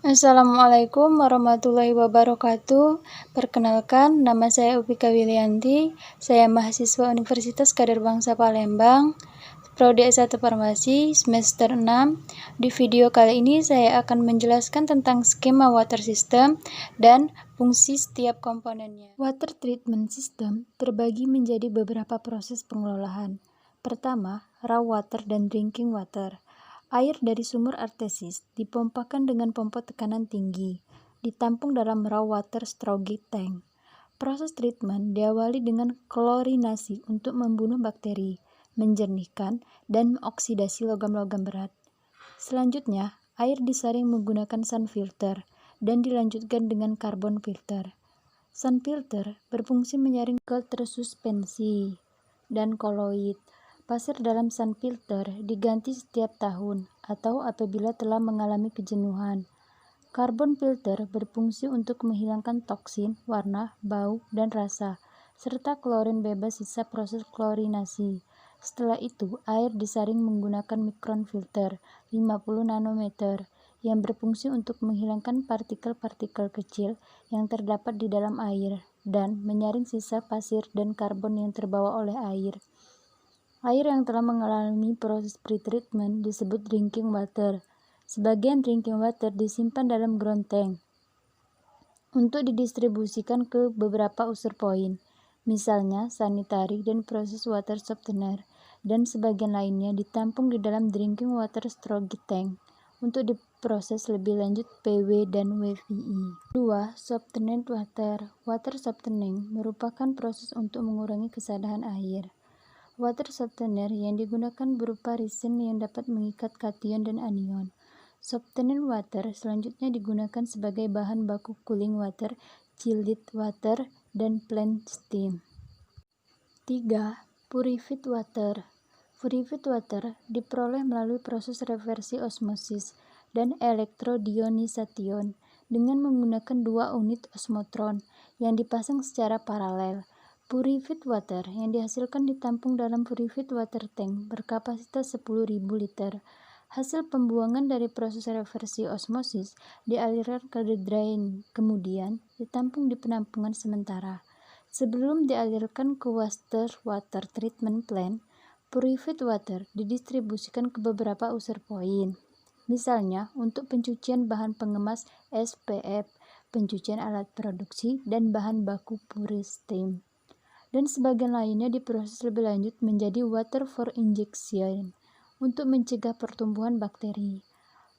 Assalamualaikum warahmatullahi wabarakatuh. Perkenalkan, nama saya Upika Wilianti. Saya mahasiswa Universitas Kader Bangsa Palembang, Prodi S1 Farmasi, semester 6. Di video kali ini saya akan menjelaskan tentang skema water system dan fungsi setiap komponennya. Water treatment system terbagi menjadi beberapa proses pengelolaan. Pertama, raw water dan drinking water. Air dari sumur artesis dipompakan dengan pompa tekanan tinggi, ditampung dalam raw water storage tank. Proses treatment diawali dengan klorinasi untuk membunuh bakteri, menjernihkan, dan mengoksidasi logam-logam berat. Selanjutnya, air disaring menggunakan sun filter dan dilanjutkan dengan carbon filter. Sun filter berfungsi menyaring ke tersuspensi dan koloid. Pasir dalam sun filter diganti setiap tahun atau apabila telah mengalami kejenuhan. Carbon filter berfungsi untuk menghilangkan toksin, warna, bau, dan rasa, serta klorin bebas sisa proses klorinasi. Setelah itu, air disaring menggunakan micron filter 50 nanometer yang berfungsi untuk menghilangkan partikel-partikel kecil yang terdapat di dalam air dan menyaring sisa pasir dan karbon yang terbawa oleh air. Air yang telah mengalami proses pretreatment disebut drinking water. Sebagian drinking water disimpan dalam ground tank untuk didistribusikan ke beberapa user point, misalnya sanitary dan proses water softener, dan sebagian lainnya ditampung di dalam drinking water storage tank untuk diproses lebih lanjut PW dan WVI. 2. Softened water. Water softening merupakan proses untuk mengurangi kesadaran air. Water softener yang digunakan berupa resin yang dapat mengikat kation dan anion. Softened water selanjutnya digunakan sebagai bahan baku cooling water, chilled water, dan plant steam. 3. Purified water. Purified water diperoleh melalui proses reversi osmosis dan elektrodionisation dengan menggunakan 2 unit osmotron yang dipasang secara paralel. Purified water yang dihasilkan ditampung dalam purified water tank berkapasitas 10.000 liter. Hasil pembuangan dari proses reversi osmosis dialirkan ke drain, kemudian ditampung di penampungan sementara. Sebelum dialirkan ke water treatment plant, purified water didistribusikan ke beberapa user point. Misalnya, untuk pencucian bahan pengemas SPF, pencucian alat produksi, dan bahan baku steam. Dan sebagian lainnya diproses lebih lanjut menjadi water for injection untuk mencegah pertumbuhan bakteri.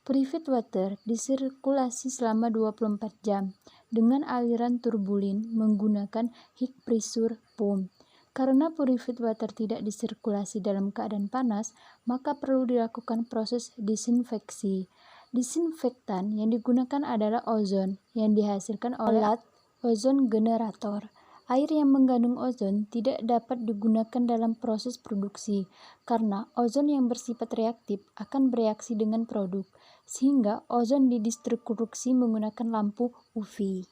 Purified water disirkulasi selama 24 jam dengan aliran turbulin menggunakan high pressure pump. Karena purified water tidak disirkulasi dalam keadaan panas, maka perlu dilakukan proses disinfeksi. Disinfektan yang digunakan adalah ozon yang dihasilkan oleh alat ozon generator. Air yang mengandung ozon tidak dapat digunakan dalam proses produksi karena ozon yang bersifat reaktif akan bereaksi dengan produk, sehingga ozon didistribusi menggunakan lampu UV.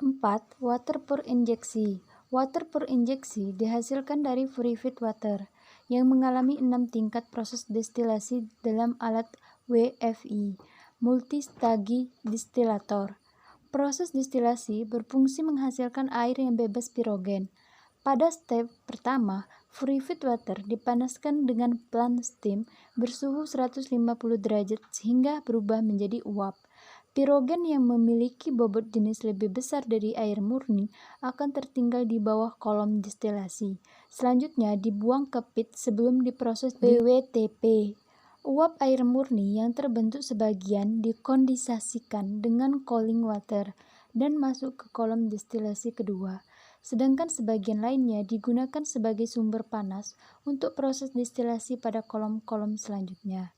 4. Water per injeksi. Water per injeksi dihasilkan dari purified water yang mengalami 6 tingkat proses destilasi dalam alat WFI, multi-stage distillator. Proses destilasi berfungsi menghasilkan air yang bebas pirogen. Pada step pertama, purified water dipanaskan dengan plant steam bersuhu 150 derajat sehingga berubah menjadi uap. Pirogen yang memiliki bobot jenis lebih besar dari air murni akan tertinggal di bawah kolom destilasi. Selanjutnya dibuang ke pit sebelum diproses BWTP. Uap air murni yang terbentuk sebagian dikondensasikan dengan cooling water dan masuk ke kolom destilasi kedua, sedangkan sebagian lainnya digunakan sebagai sumber panas untuk proses destilasi pada kolom-kolom selanjutnya.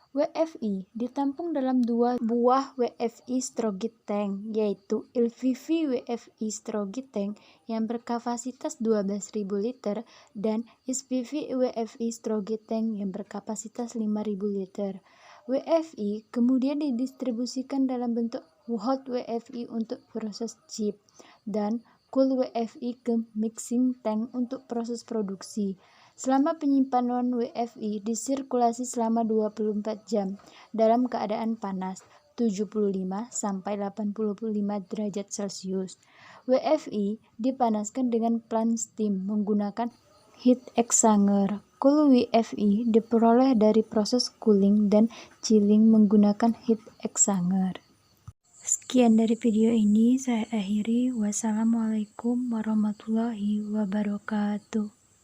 WFI ditampung dalam 2 buah WFI storage tank, yaitu LVV WFI storage tank yang berkapasitas 12.000 liter dan SPV WFI storage tank yang berkapasitas 5.000 liter. WFI kemudian didistribusikan dalam bentuk hot WFI untuk proses chip dan cool WFI ke mixing tank untuk proses produksi. Selama penyimpanan WFI disirkulasi selama 24 jam dalam keadaan panas. 75 sampai 85 derajat Celcius. WFI dipanaskan dengan plan steam menggunakan heat exchanger. Cool WFI diperoleh dari proses cooling dan chilling menggunakan heat exchanger. Sekian dari video ini, saya akhiri. Wassalamualaikum warahmatullahi wabarakatuh.